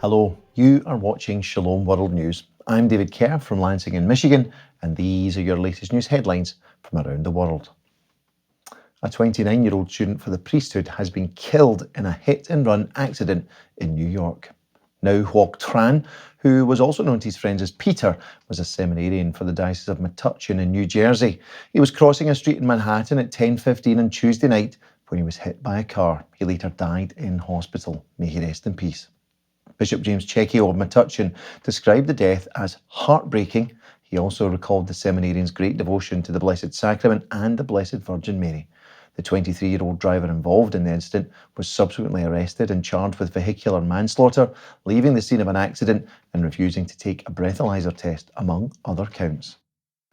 Hello, you are watching Shalom World News. I'm David Kerr from Lansing in Michigan, and these are your latest news headlines from around the world. A 29-year-old student for the priesthood has been killed in a hit-and-run accident in New York. Ngu Quoc Tran, who was also known to his friends as Peter, was a seminarian for the Diocese of Metuchen in New Jersey. He was crossing a street in Manhattan at 10:15 on Tuesday night when he was hit by a car. He later died in hospital. May he rest in peace. Bishop James Checchio of Metuchen described the death as heartbreaking. He also recalled the seminarian's great devotion to the Blessed Sacrament and the Blessed Virgin Mary. The 23-year-old driver involved in the incident was subsequently arrested and charged with vehicular manslaughter, leaving the scene of an accident and refusing to take a breathalyzer test, among other counts.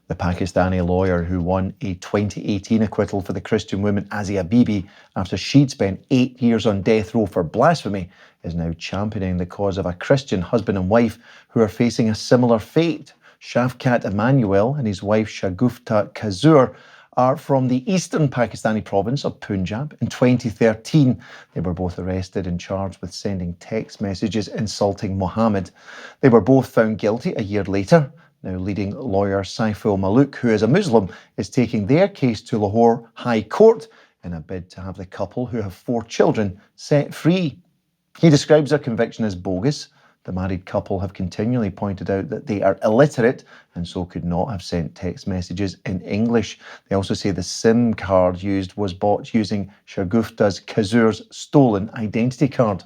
The Pakistani lawyer who won a 2018 acquittal for the Christian woman Asia Bibi after she'd spent 8 years on death row for blasphemy is now championing the cause of a Christian husband and wife who are facing a similar fate. Shafkat Emmanuel and his wife Shagufta Kazur are from the eastern Pakistani province of Punjab. In 2013, they were both arrested and charged with sending text messages insulting Muhammad. They were both found guilty a year later. Now, leading lawyer Saiful Malook, who is a Muslim, is taking their case to Lahore High Court in a bid to have the couple, who have 4 children, set free. He describes their conviction as bogus. The married couple have continually pointed out that they are illiterate and so could not have sent text messages in English. They also say the SIM card used was bought using Shagufta's Kazur's stolen identity card.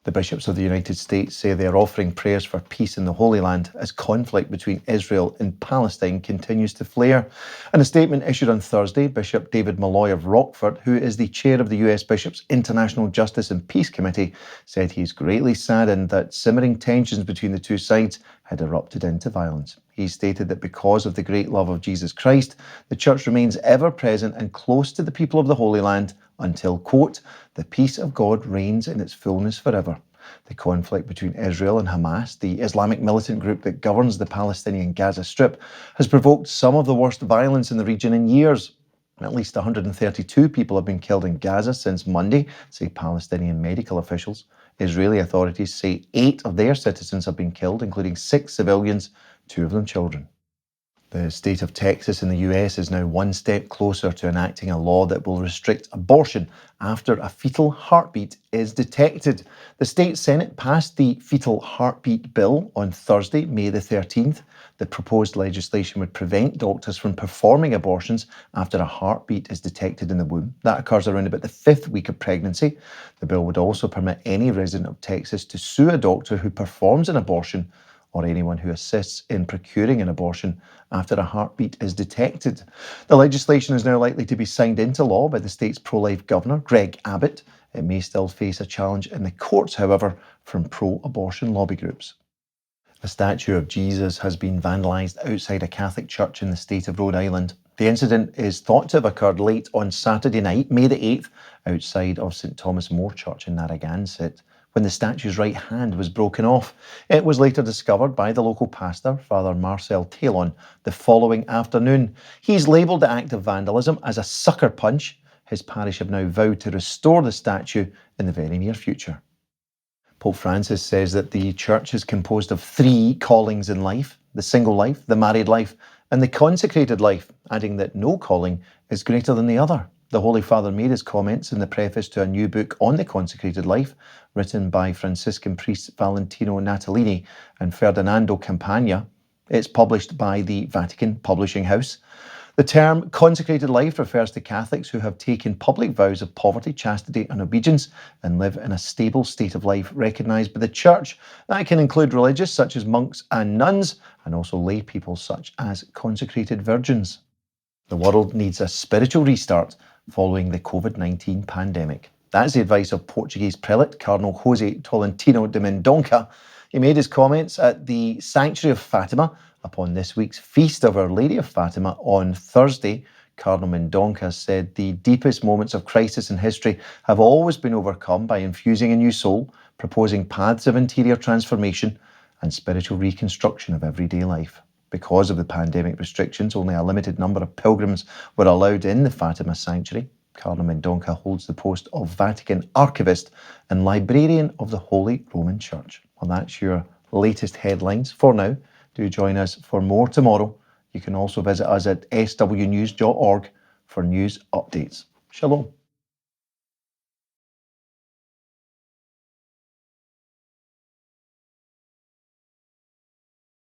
The bishops of the United States say they are offering prayers for peace in the Holy Land as conflict between Israel and Palestine continues to flare. In a statement issued on Thursday, Bishop David Malloy of Rockford, who is the chair of the US Bishops' International Justice and Peace Committee, said he is greatly saddened that simmering tensions between the two sides had erupted into violence. He stated that because of the great love of Jesus Christ, the Church remains ever present and close to the people of the Holy Land until, quote, the peace of God reigns in its fullness forever. The conflict between Israel and Hamas, the Islamic militant group that governs the Palestinian Gaza Strip, has provoked some of the worst violence in the region in years. At least 132 people have been killed in Gaza since Monday, say Palestinian medical officials. Israeli authorities say 8 of their citizens have been killed, including 6 civilians, 2 of them children. The state of Texas in the US is now one step closer to enacting a law that will restrict abortion after a fetal heartbeat is detected. The state Senate passed the fetal heartbeat bill on Thursday, May the 13th. The proposed legislation would prevent doctors from performing abortions after a heartbeat is detected in the womb. That occurs around about the 5th week of pregnancy. The bill would also permit any resident of Texas to sue a doctor who performs an abortion or anyone who assists in procuring an abortion after a heartbeat is detected. The legislation is now likely to be signed into law by the state's pro-life governor, Greg Abbott. It may still face a challenge in the courts, however, from pro-abortion lobby groups. A statue of Jesus has been vandalised outside a Catholic church in the state of Rhode Island. The incident is thought to have occurred late on Saturday night, May the 8th, outside of St Thomas More Church in Narragansett, when the statue's right hand was broken off. It was later discovered by the local pastor, Father Marcel Talon, the following afternoon. He's labelled the act of vandalism as a sucker punch. His parish have now vowed to restore the statue in the very near future. Pope Francis says that the church is composed of 3 callings in life: the single life, the married life, and the consecrated life, adding that no calling is greater than the other. The Holy Father made his comments in the preface to a new book on the consecrated life, written by Franciscan priests Valentino Natalini and Ferdinando Campagna. It's published by the Vatican Publishing House. The term consecrated life refers to Catholics who have taken public vows of poverty, chastity and obedience and live in a stable state of life recognised by the Church. That can include religious, such as monks and nuns, and also lay people, such as consecrated virgins. The world needs a spiritual restart following the COVID-19 pandemic. That's the advice of Portuguese prelate Cardinal José Tolentino de Mendonça. He made his comments at the Sanctuary of Fatima upon this week's Feast of Our Lady of Fatima on Thursday. Cardinal Mendonça said the deepest moments of crisis in history have always been overcome by infusing a new soul, proposing paths of interior transformation and spiritual reconstruction of everyday life. Because of the pandemic restrictions, only a limited number of pilgrims were allowed in the Fatima Sanctuary. Cardinal Mendonça holds the post of Vatican Archivist and Librarian of the Holy Roman Church. Well, that's your latest headlines for now. Do join us for more tomorrow. You can also visit us at swnews.org for news updates. Shalom.